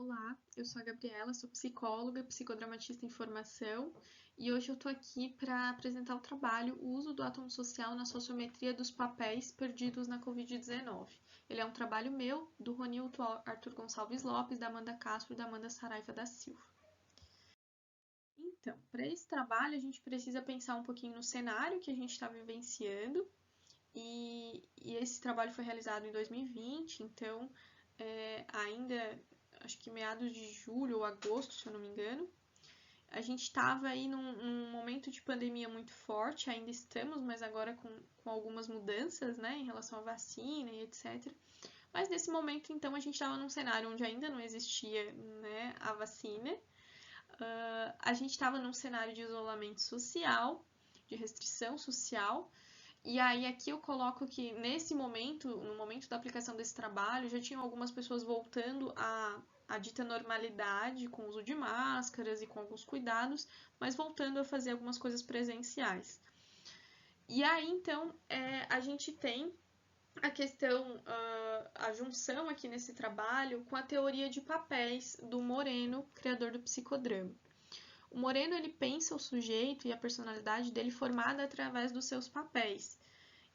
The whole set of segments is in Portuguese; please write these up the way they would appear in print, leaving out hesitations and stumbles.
Olá, eu sou a Gabriela, sou psicóloga, psicodramatista em formação e hoje eu tô aqui para apresentar o trabalho O uso do átomo social na sociometria dos papéis perdidos na Covid-19. Ele é um trabalho meu, do Ronilton Arthur Gonçalves Lopes, da Amanda Castro e da Amanda Saraiva da Silva. Então, para esse trabalho a gente precisa pensar um pouquinho no cenário que a gente está vivenciando e esse trabalho foi realizado em 2020, então ainda acho que meados de julho ou agosto, se eu não me engano. A gente estava aí num momento de pandemia muito forte, ainda estamos, mas agora com algumas mudanças, né, em relação à vacina e etc. Mas nesse momento, então, a gente estava num cenário onde ainda não existia, né, a vacina. A gente estava num cenário de isolamento social, de restrição social. E aí aqui eu coloco que nesse momento, no momento da aplicação desse trabalho, já tinham algumas pessoas voltando à dita normalidade, com o uso de máscaras e com alguns cuidados, mas voltando a fazer algumas coisas presenciais. E aí, então, a gente tem a questão, a junção aqui nesse trabalho com a teoria de papéis do Moreno, criador do psicodrama. O Moreno, ele pensa o sujeito e a personalidade dele formada através dos seus papéis.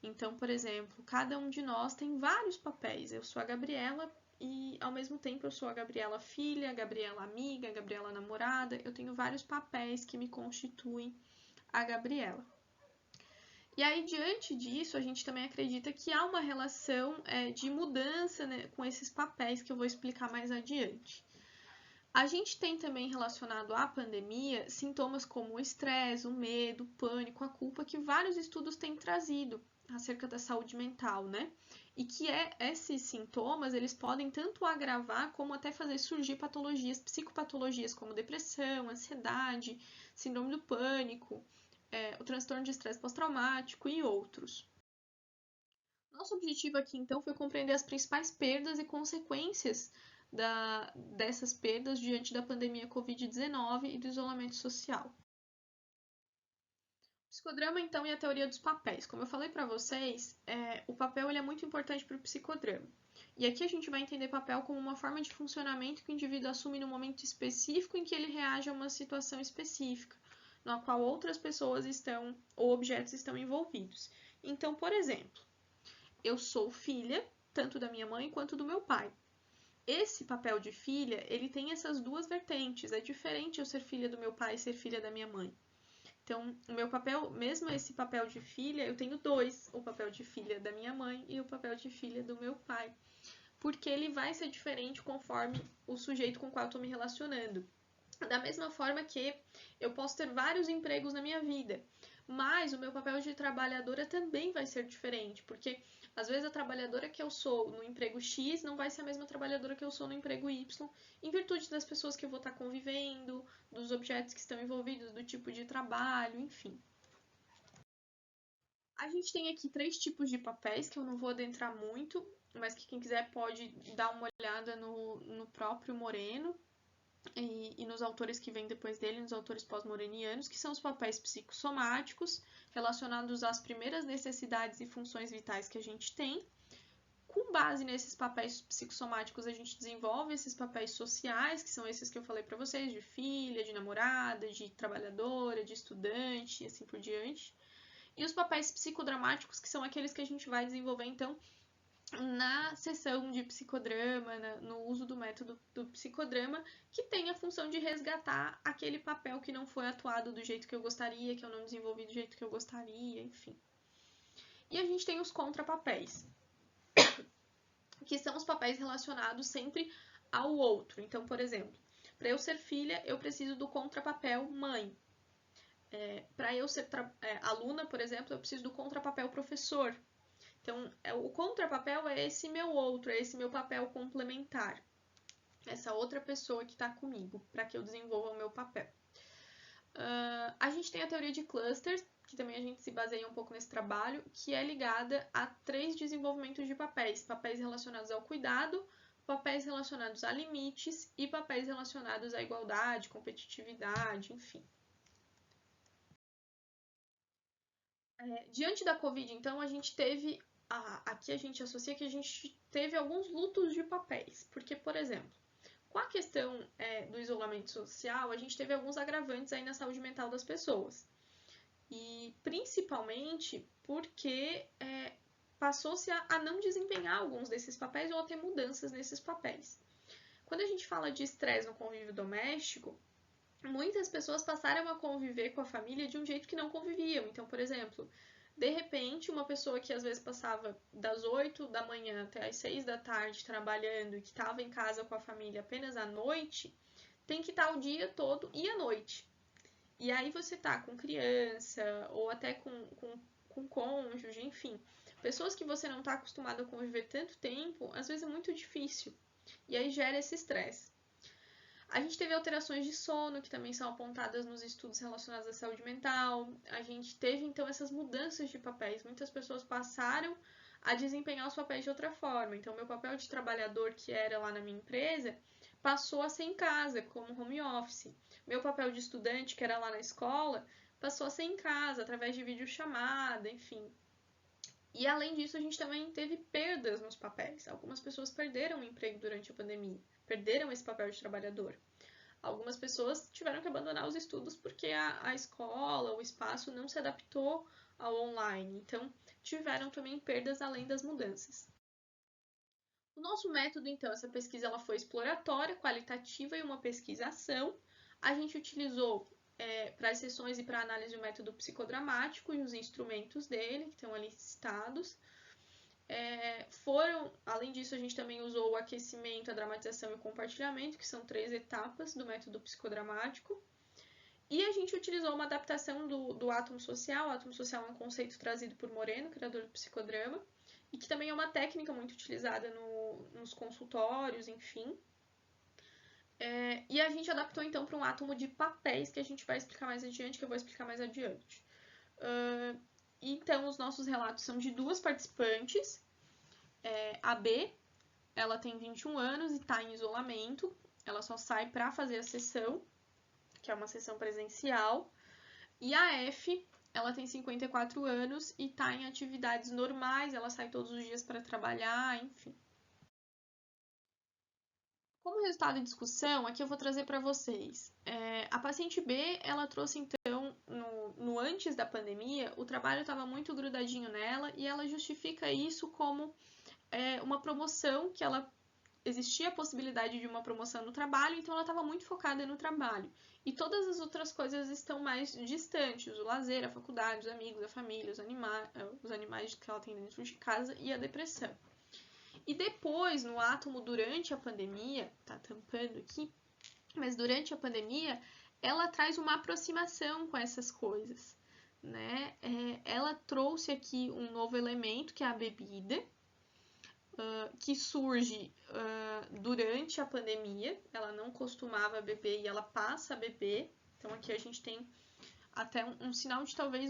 Então, por exemplo, cada um de nós tem vários papéis. Eu sou a Gabriela e, ao mesmo tempo, eu sou a Gabriela filha, a Gabriela amiga, a Gabriela namorada. Eu tenho vários papéis que me constituem a Gabriela. E aí, diante disso, a gente também acredita que há uma relação de mudança, né, com esses papéis que eu vou explicar mais adiante. A gente tem também relacionado à pandemia sintomas como o estresse, o medo, o pânico, a culpa, que vários estudos têm trazido acerca da saúde mental, né? E que esses sintomas, eles podem tanto agravar como até fazer surgir patologias, psicopatologias como depressão, ansiedade, síndrome do pânico, o transtorno de estresse pós-traumático e outros. Nosso objetivo aqui, então, foi compreender as principais perdas e consequências dessas perdas diante da pandemia Covid-19 e do isolamento social. O psicodrama, então, e a teoria dos papéis. Como eu falei para vocês, o papel ele é muito importante para o psicodrama. E aqui a gente vai entender papel como uma forma de funcionamento que o indivíduo assume no momento específico em que ele reage a uma situação específica, na qual outras pessoas estão ou objetos estão envolvidos. Então, por exemplo, eu sou filha tanto da minha mãe quanto do meu pai. Esse papel de filha, ele tem essas duas vertentes. É diferente eu ser filha do meu pai e ser filha da minha mãe. Então, o meu papel, mesmo esse papel de filha, eu tenho dois: o papel de filha da minha mãe e o papel de filha do meu pai. Porque ele vai ser diferente conforme o sujeito com o qual eu estou me relacionando. Da mesma forma que eu posso ter vários empregos na minha vida, mas o meu papel de trabalhadora também vai ser diferente, porque às vezes a trabalhadora que eu sou no emprego X não vai ser a mesma trabalhadora que eu sou no emprego Y, em virtude das pessoas que eu vou estar convivendo, dos objetos que estão envolvidos, do tipo de trabalho, enfim. A gente tem aqui 3 tipos de papéis que eu não vou adentrar muito, mas que quem quiser pode dar uma olhada no próprio Moreno e nos autores que vêm depois dele, nos autores pós-morenianos, que são os papéis psicossomáticos, relacionados às primeiras necessidades e funções vitais que a gente tem. Com base nesses papéis psicossomáticos, a gente desenvolve esses papéis sociais, que são esses que eu falei para vocês, de filha, de namorada, de trabalhadora, de estudante e assim por diante. E os papéis psicodramáticos, que são aqueles que a gente vai desenvolver, então, na sessão de psicodrama, no uso do método do psicodrama, que tem a função de resgatar aquele papel que não foi atuado do jeito que eu gostaria, que eu não desenvolvi do jeito que eu gostaria, enfim. E a gente tem os contrapapéis, que são os papéis relacionados sempre ao outro. Então, por exemplo, para eu ser filha, eu preciso do contrapapel mãe. Para eu ser aluna, por exemplo, eu preciso do contrapapel professor. Então, o contrapapel é esse meu outro, é esse meu papel complementar. Essa outra pessoa que está comigo, para que eu desenvolva o meu papel. A gente tem a teoria de clusters, que também a gente se baseia um pouco nesse trabalho, que é ligada a 3 desenvolvimentos de papéis. Papéis relacionados ao cuidado, papéis relacionados a limites e papéis relacionados à igualdade, competitividade, enfim. Diante da Covid, então, a gente teve... aqui a gente associa que a gente teve alguns lutos de papéis. Porque, por exemplo, Com a questão do isolamento social, a gente teve alguns agravantes aí na saúde mental das pessoas. E principalmente porque passou-se a não desempenhar alguns desses papéis ou a ter mudanças nesses papéis. Quando a gente fala de estresse no convívio doméstico, muitas pessoas passaram a conviver com a família de um jeito que não conviviam. Então, por exemplo, de repente, uma pessoa que às vezes passava das 8 da manhã até as 6 da tarde trabalhando e que estava em casa com a família apenas à noite, tem que estar o dia todo e à noite. E aí você tá com criança ou até com cônjuge, enfim. Pessoas que você não está acostumado a conviver tanto tempo, às vezes é muito difícil. E aí gera esse estresse. A gente teve alterações de sono, que também são apontadas nos estudos relacionados à saúde mental. A gente teve, então, essas mudanças de papéis. Muitas pessoas passaram a desempenhar os papéis de outra forma. Então, meu papel de trabalhador, que era lá na minha empresa, passou a ser em casa, como home office. Meu papel de estudante, que era lá na escola, passou a ser em casa, através de videochamada, enfim. E além disso, a gente também teve perdas nos papéis. Algumas pessoas perderam o emprego durante a pandemia, perderam esse papel de trabalhador. Algumas pessoas tiveram que abandonar os estudos porque a escola, o espaço não se adaptou ao online. Então, tiveram também perdas além das mudanças. O nosso método, então, essa pesquisa ela foi exploratória, qualitativa e uma pesquisação. A gente utilizou para as sessões e para análise o método psicodramático e os instrumentos dele, que estão ali citados. Além disso, a gente também usou o aquecimento, a dramatização e o compartilhamento, que são 3 etapas do método psicodramático. E a gente utilizou uma adaptação do átomo social. O átomo social é um conceito trazido por Moreno, criador do psicodrama, e que também é uma técnica muito utilizada nos consultórios, enfim. E a gente adaptou então para um átomo de papéis, que a gente vai explicar mais adiante, que eu vou explicar mais adiante. Então, os nossos relatos são de 2 participantes. A B, ela tem 21 anos e está em isolamento. Ela só sai para fazer a sessão, que é uma sessão presencial. E a F, ela tem 54 anos e está em atividades normais. Ela sai todos os dias para trabalhar, enfim. Como resultado de discussão, aqui eu vou trazer para vocês. A paciente B, ela trouxe então, no antes da pandemia, o trabalho estava muito grudadinho nela e ela justifica isso como uma promoção, que ela existia a possibilidade de uma promoção no trabalho, então ela estava muito focada no trabalho. E todas as outras coisas estão mais distantes, o lazer, a faculdade, os amigos, a família, os animais que ela tem dentro de casa e a depressão. E depois, no átomo, durante a pandemia, tá tampando aqui, mas durante a pandemia, ela traz uma aproximação com essas coisas, né? Ela trouxe aqui um novo elemento, que é a bebida, que surge durante a pandemia. Ela não costumava beber e ela passa a beber. Então, aqui a gente tem até um sinal de talvez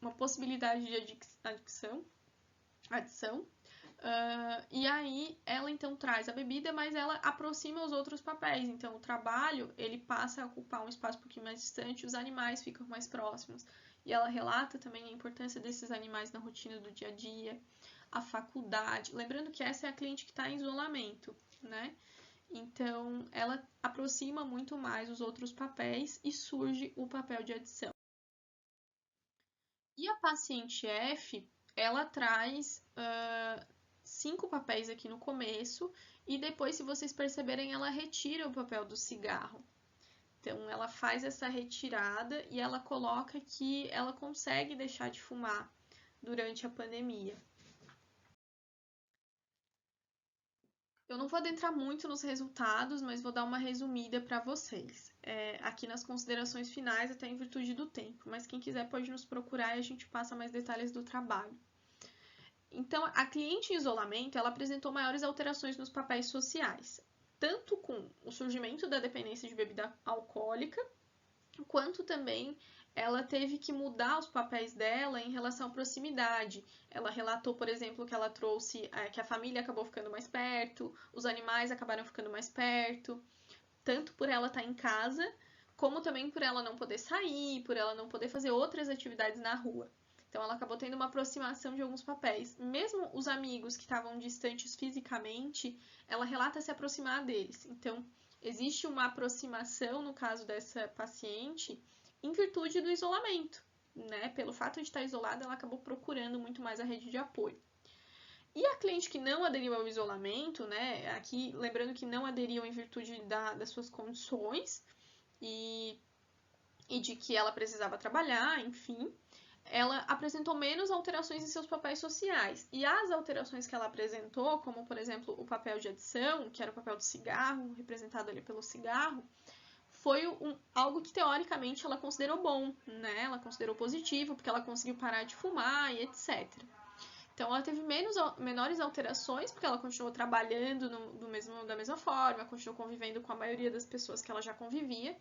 uma possibilidade de adição. E aí ela então traz a bebida, mas ela aproxima os outros papéis. Então o trabalho ele passa a ocupar um espaço um pouquinho mais distante, os animais ficam mais próximos. E ela relata também a importância desses animais na rotina do dia a dia, a faculdade. Lembrando que essa é a cliente que está em isolamento, né? Então ela aproxima muito mais os outros papéis e surge o papel de adição. E a paciente F, ela traz 5 papéis aqui no começo e depois, se vocês perceberem, ela retira o papel do cigarro. Então, ela faz essa retirada e ela coloca que ela consegue deixar de fumar durante a pandemia. Eu não vou adentrar muito nos resultados, mas vou dar uma resumida para vocês. Aqui nas considerações finais, até em virtude do tempo, mas quem quiser pode nos procurar e a gente passa mais detalhes do trabalho. Então, a cliente em isolamento, ela apresentou maiores alterações nos papéis sociais, tanto com o surgimento da dependência de bebida alcoólica, quanto também ela teve que mudar os papéis dela em relação à proximidade. Ela relatou, por exemplo, que ela trouxe que a família acabou ficando mais perto, os animais acabaram ficando mais perto, tanto por ela estar em casa, como também por ela não poder sair, por ela não poder fazer outras atividades na rua. Então, ela acabou tendo uma aproximação de alguns papéis. Mesmo os amigos que estavam distantes fisicamente, ela relata se aproximar deles. Então, existe uma aproximação, no caso dessa paciente, em virtude do isolamento, né? Pelo fato de estar isolada, ela acabou procurando muito mais a rede de apoio. E a cliente que não aderiu ao isolamento, né? Aqui, lembrando que não aderiu em virtude das suas condições e de que ela precisava trabalhar, enfim, ela apresentou menos alterações em seus papéis sociais. E as alterações que ela apresentou, como por exemplo o papel de adição, que era o papel do cigarro, representado ali pelo cigarro, foi algo que teoricamente ela considerou bom, né? Ela considerou positivo, porque ela conseguiu parar de fumar e etc. Então, ela teve menores alterações, porque ela continuou trabalhando da mesma forma, continuou convivendo com a maioria das pessoas que ela já convivia,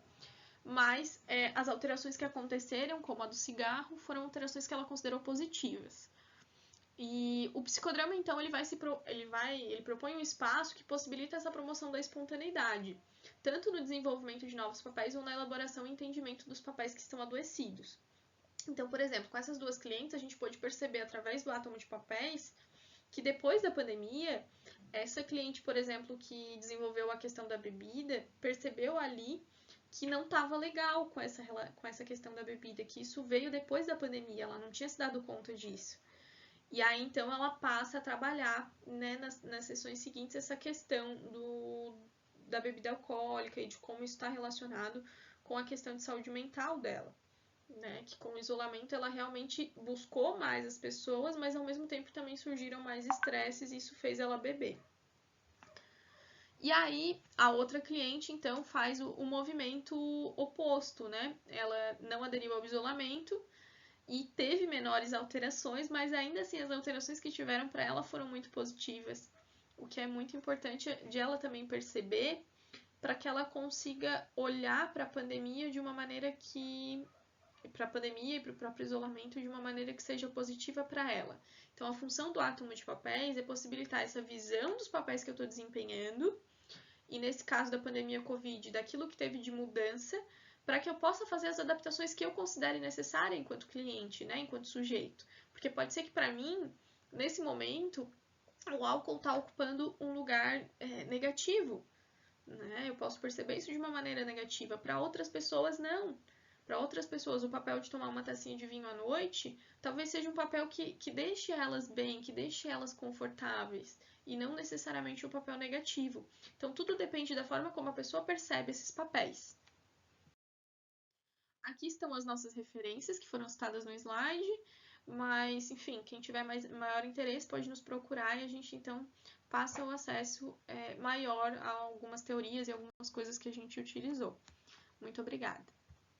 mas as alterações que aconteceram, como a do cigarro, foram alterações que ela considerou positivas. E o psicodrama, então, ele propõe um espaço que possibilita essa promoção da espontaneidade, tanto no desenvolvimento de novos papéis ou na elaboração e entendimento dos papéis que estão adoecidos. Então, por exemplo, com essas duas clientes, a gente pôde perceber através do átomo de papéis que depois da pandemia, essa cliente, por exemplo, que desenvolveu a questão da bebida, percebeu ali que não estava legal com essa questão da bebida, que isso veio depois da pandemia, ela não tinha se dado conta disso. E aí, então, ela passa a trabalhar, né, nas sessões seguintes essa questão da bebida alcoólica e de como isso está relacionado com a questão de saúde mental dela. Né, que com o isolamento ela realmente buscou mais as pessoas, mas ao mesmo tempo também surgiram mais estresses e isso fez ela beber. E aí, a outra cliente, então, faz o movimento oposto, né? Ela não aderiu ao isolamento e teve menores alterações, mas ainda assim as alterações que tiveram para ela foram muito positivas. O que é muito importante de ela também perceber para que ela consiga olhar para a pandemia de uma maneira que para a pandemia e para o próprio isolamento de uma maneira que seja positiva para ela. Então, a função do átomo de papéis é possibilitar essa visão dos papéis que eu estou desempenhando, e nesse caso da pandemia Covid, daquilo que teve de mudança, para que eu possa fazer as adaptações que eu considere necessárias enquanto cliente, né, enquanto sujeito. Porque pode ser que para mim, nesse momento, o álcool está ocupando um lugar negativo. Né? Eu posso perceber isso de uma maneira negativa. Para outras pessoas, não. Para outras pessoas, o papel de tomar uma tacinha de vinho à noite talvez seja um papel que deixe elas bem, que deixe elas confortáveis, e não necessariamente um papel negativo. Então, tudo depende da forma como a pessoa percebe esses papéis. Aqui estão as nossas referências, que foram citadas no slide, mas, enfim, quem tiver maior interesse pode nos procurar e a gente, então, passa o acesso maior a algumas teorias e algumas coisas que a gente utilizou. Muito obrigada!